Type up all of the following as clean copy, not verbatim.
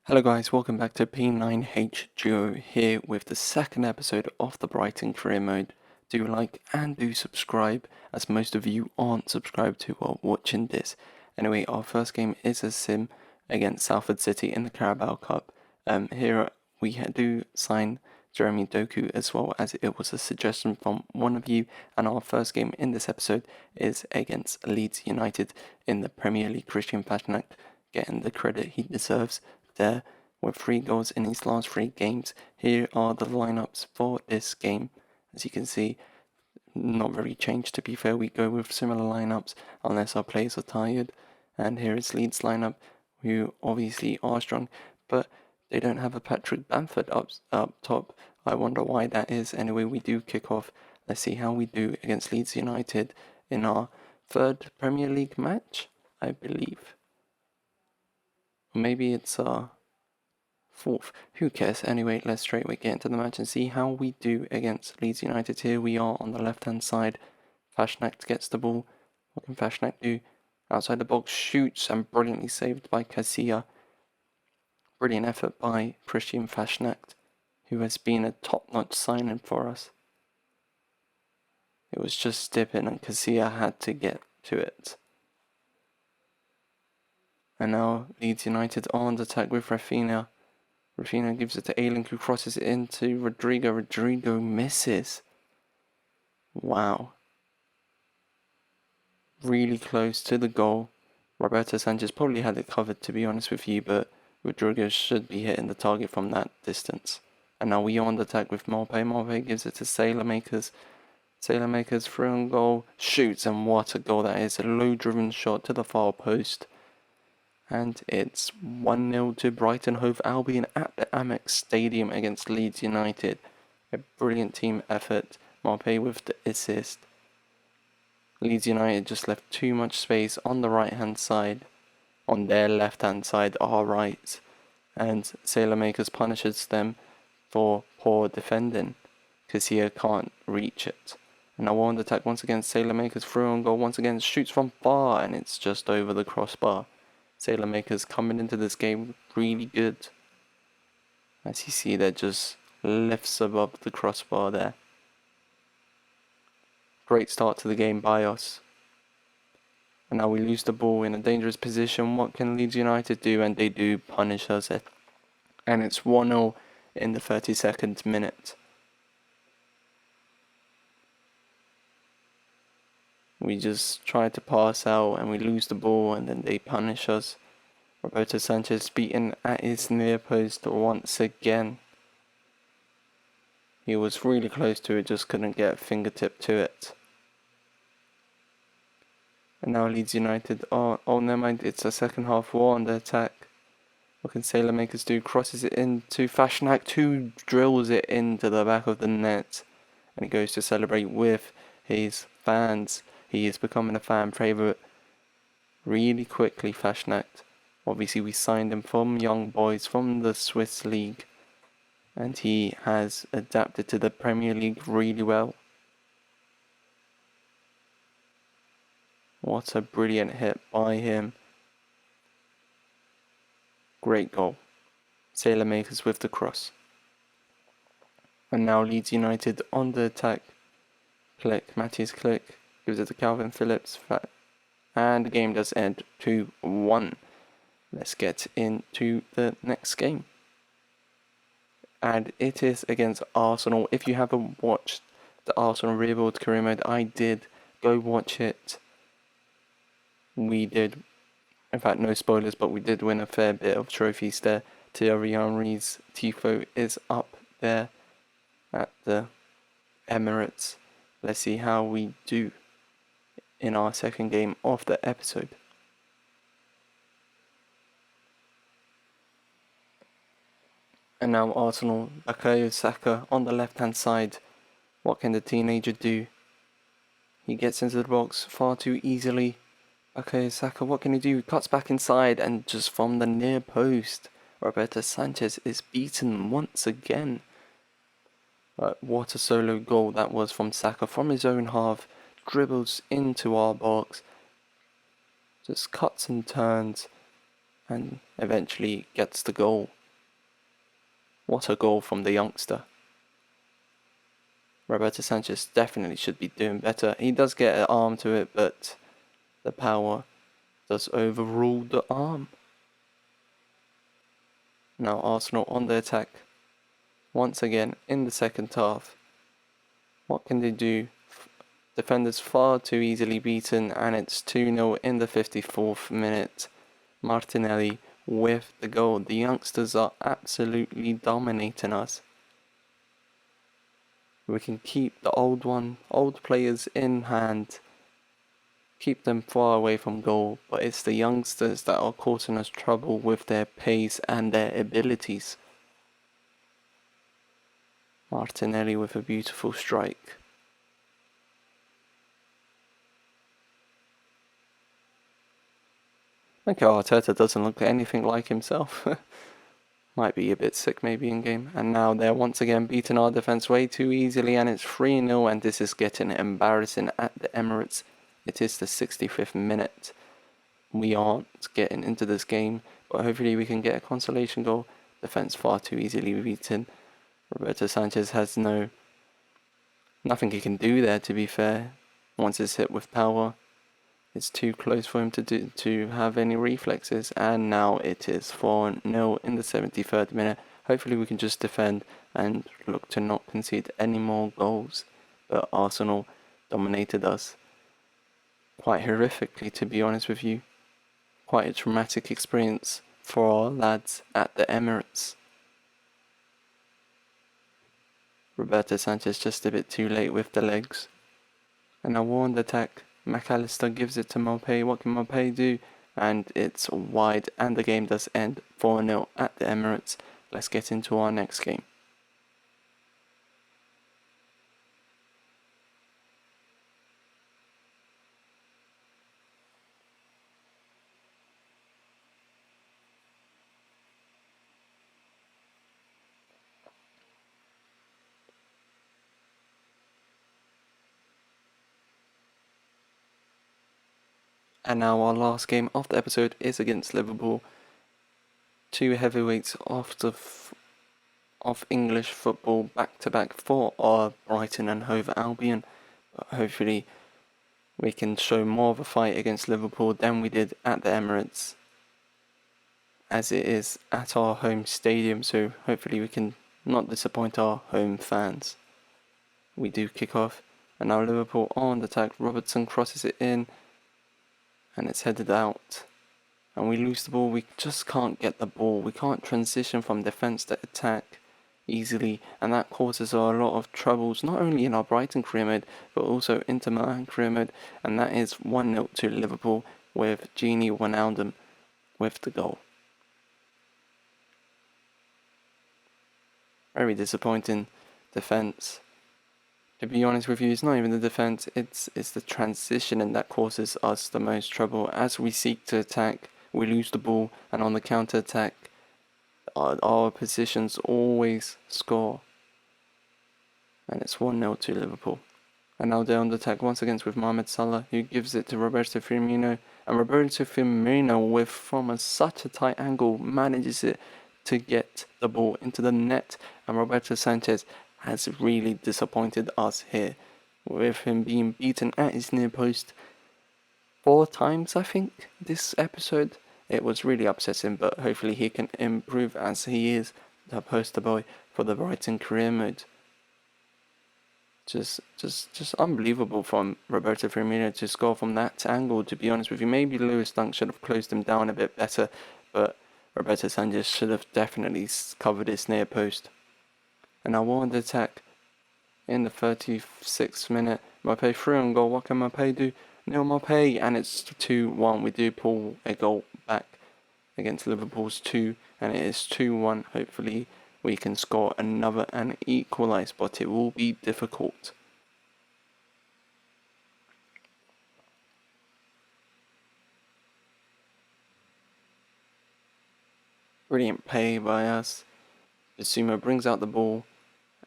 Hello guys, welcome back to P9H DUO here with the second episode of the Brighton career mode. Do like and do subscribe, as most of you aren't subscribed to while watching this. Anyway, our first game is a sim against Salford City in the Carabao Cup. Here we do sign Jeremy Doku, as well as it was a suggestion from one of you, and our first game in this episode is against Leeds United in the Premier League. Christian Pasnak getting the credit he deserves there with 3 goals in his last 3 games. Here are the lineups for this game. As you can see, not very changed, to be fair. We go with similar lineups unless our players are tired. And here is Leeds lineup, who obviously are strong, but they don't have a Patrick Bamford up top. I wonder why that is. Anyway, we do kick off. Let's see how we do against Leeds United in our 3rd Premier League match, I believe. Maybe it's 4th. Who cares? Anyway, let's straightway get into the match and see how we do against Leeds United. Here we are on the left-hand side. Fashnak gets the ball. What can Fashnak do? Outside the box, shoots, and brilliantly saved by Casilla. Brilliant effort by Christian Fashnak, who has been a top-notch signing for us. It was just dipping and Casilla had to get to it. And now Leeds United are on attack with Rafinha. Rafinha gives it to Ayling, who crosses it into Rodrigo. Rodrigo misses. Wow. Really close to the goal. Roberto Sanchez probably had it covered, to be honest with you, but Rodrigo should be hitting the target from that distance. And now we are on the attack with Maupay. Maupay gives it to Sailormakers. Sailormakers through on goal. Shoots, and what a goal that is. A low-driven shot to the far post. And it's 1-0 to Brighton Hove Albion at the Amex Stadium against Leeds United. A brilliant team effort. Maupay with the assist. Leeds United just left too much space on the right-hand side. On their left-hand side, our right. And Sailormakers punishes them for poor defending. Casilla can't reach it. And now we're on the attack once again. Sailormakers through on goal once again. Shoots from far, and it's just over the crossbar. Sailormakers coming into this game really good. As you see, that just lifts above the crossbar there. Great start to the game by us. And now we lose the ball in a dangerous position. What can Leeds United do? And they do punish us. And it's 1-0 in the 32nd minute. We just try to pass out and we lose the ball, and then they punish us. Roberto Sanchez beaten at his near post once again. He was really close to it, just couldn't get a fingertip to it. And now Leeds United oh never mind, it's a second half war on the attack. What can Sailormakers do? Crosses it into Fashnak, who drills it into the back of the net. And he goes to celebrate with his fans. He is becoming a fan favourite really quickly, Fashnak. Obviously, we signed him from Young Boys, from the Swiss League. And he has adapted to the Premier League really well. What a brilliant hit by him. Great goal. Sailormakers with the cross. And now Leeds United on the attack. Matthias Click gives it to Calvin Phillips. And the game does end 2-1. Let's get into the next game. And it is against Arsenal. If you haven't watched the Arsenal Rebuild career mode, I did. Go watch it. We did, in fact, no spoilers, but we did win a fair bit of trophies there. Thierry Henry's Tifo is up there at the Emirates. Let's see how we do in our second game of the episode. And now Arsenal, Bukayo Saka on the left-hand side. What can the teenager do? He gets into the box far too easily. Bukayo Saka, what can he do? He cuts back inside, and just from the near post, Roberto Sanchez is beaten once again. But what a solo goal that was from Saka from his own half. Dribbles into our box. Just cuts and turns. and eventually gets the goal. What a goal from the youngster. Roberto Sanchez definitely should be doing better. He does get an arm to it, but the power does overrule the arm. Now Arsenal on the attack. Once again in the second half. What can they do? Defenders far too easily beaten, and it's 2-0 in the 54th minute. Martinelli with the goal. The youngsters are absolutely dominating us. We can keep the old players in hand, keep them far away from goal, but it's the youngsters that are causing us trouble with their pace and their abilities. Martinelli with a beautiful strike. Okay, Arteta doesn't look anything like himself. Might be a bit sick maybe in game. And now they're once again beating our defense way too easily, and it's 3-0, and this is getting embarrassing at the Emirates. It is the 65th minute. We aren't getting into this game, but hopefully we can get a consolation goal. Defense far too easily beaten. Roberto Sanchez has nothing he can do there, to be fair. Once it's hit with power, it's too close for him to have any reflexes, and now it is 4-0 in the 73rd minute. Hopefully we can just defend and look to not concede any more goals. But Arsenal dominated us quite horrifically, to be honest with you. Quite a traumatic experience for our lads at the Emirates. Roberto Sanchez just a bit too late with the legs. And now we're on the attack. McAllister gives it to Maupay. What can Maupay do? And it's wide, and the game does end 4-0 at the Emirates. Let's get into our next game. And now our last game of the episode is against Liverpool. Two heavyweights of English football back to back for our Brighton and Hove Albion. But hopefully we can show more of a fight against Liverpool than we did at the Emirates, as it is at our home stadium, so hopefully we can not disappoint our home fans. We do kick off, and now Liverpool on the attack. Robertson crosses it in, and it's headed out, and we lose the ball. We just can't get the ball. We can't transition from defence to attack easily, and that causes a lot of troubles, not only in our Brighton career mode, but also Inter Milan career mode, and that is 1-0 to Liverpool with Gini Wijnaldum with the goal. Very disappointing defence. To be honest with you, it's not even the defence, it's the transitioning that causes us the most trouble. As we seek to attack, we lose the ball, and on the counter-attack, our positions always score. And it's 1-0 to Liverpool. And now they're on the attack once again with Mohamed Salah, who gives it to Roberto Firmino. And Roberto Firmino, from such a tight angle, manages it to get the ball into the net. And Roberto Sanchez has really disappointed us here, with him being beaten at his near post 4 times, I think, this episode. It was really upsetting, but hopefully he can improve, as he is the poster boy for the Brighton career mode. Just unbelievable from Roberto Firmino to score from that angle, to be honest with you. Maybe Lewis Dunk should have closed him down a bit better, but Roberto Sanchez should have definitely covered his near post. And now we're on the attack in the 36th minute. Maupay through on goal. What can Maupay do? Neil Maupay, and it's 2-1. We do pull a goal back against Liverpool's 2, and it is 2-1. Hopefully we can score another and equalise, but it will be difficult. Brilliant play by us. Bissouma brings out the ball,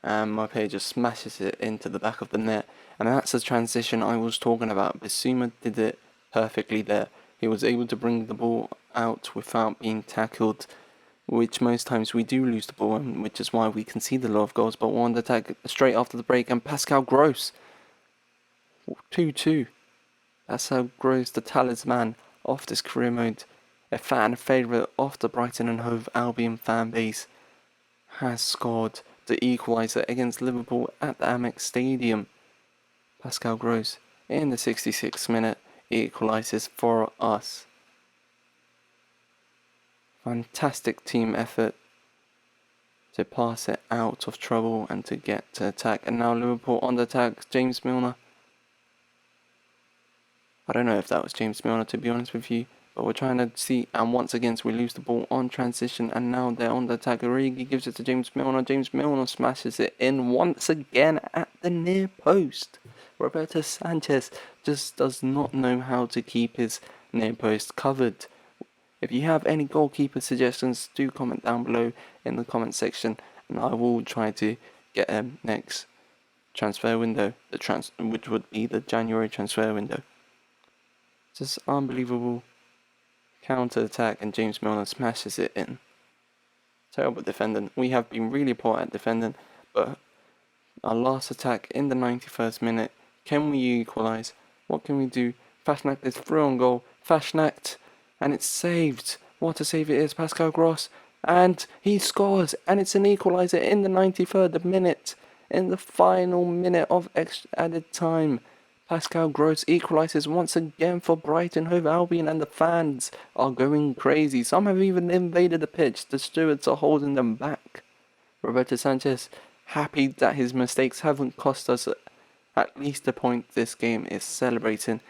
and Maupay just smashes it into the back of the net. And that's the transition I was talking about. Bissouma did it perfectly there. He was able to bring the ball out without being tackled, which most times we do lose the ball, and which is why we concede a lot of goals. But we're on the attack straight after the break, and Pascal Gross, 2-2. Pascal Gross, the talisman of this career mode, a fan favourite of the Brighton and Hove Albion fan base, has scored the equaliser against Liverpool at the Amex Stadium. Pascal Gross, in the 66th minute, equalises for us. Fantastic team effort to pass it out of trouble and to get to attack. And now Liverpool on the attack. James Milner. I don't know if that was James Milner, to be honest with you, but we're trying to see. And once again, we lose the ball on transition, and now they're on the attack. Origi gives it to James Milner. James Milner smashes it in once again at the near post. Roberto Sanchez just does not know how to keep his near post covered. If you have any goalkeeper suggestions, do comment down below in the comment section, and I will try to get them next transfer window, which would be the January transfer window. Just unbelievable counter attack, and James Milner smashes it in. Terrible defending. We have been really poor at defending, but our last attack in the 91st minute. Can we equalise? What can we do? Fashnacht is through on goal. Fashnacht, and it's saved. What a save it is, Pascal Gross. And he scores, and it's an equaliser in the 93rd minute. In the final minute of extra added time, Pascal Gross equalises once again for Brighton Hove Albion, and the fans are going crazy. Some have even invaded the pitch. The stewards are holding them back. Roberto Sanchez, happy that his mistakes haven't cost us at least a point this game, is celebrating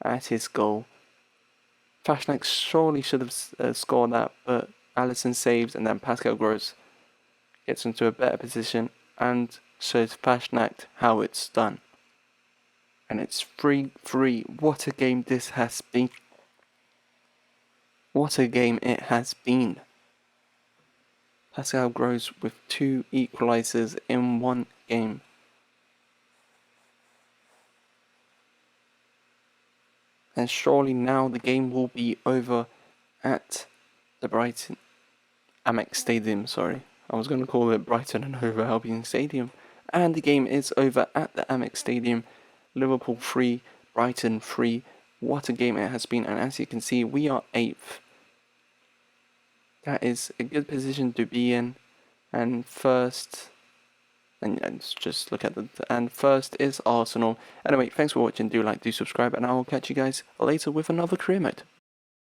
at his goal. Fashnacht surely should have scored that, but Alisson saves, and then Pascal Gross gets into a better position and shows Fashnacht how it's done. And it's 3-3. What a game this has been. What a game it has been. Pascal Gross with 2 equalisers in one game. And surely now the game will be over at the Brighton Amex Stadium, sorry. I was going to call it Brighton and Hove Albion Stadium. And the game is over at the Amex Stadium. Liverpool 3, Brighton 3. What a game it has been. And as you can see, we are 8th. That is a good position to be in. And first... And just look at and first is Arsenal. Anyway, thanks for watching. Do like, do subscribe, and I will catch you guys later with another career mode.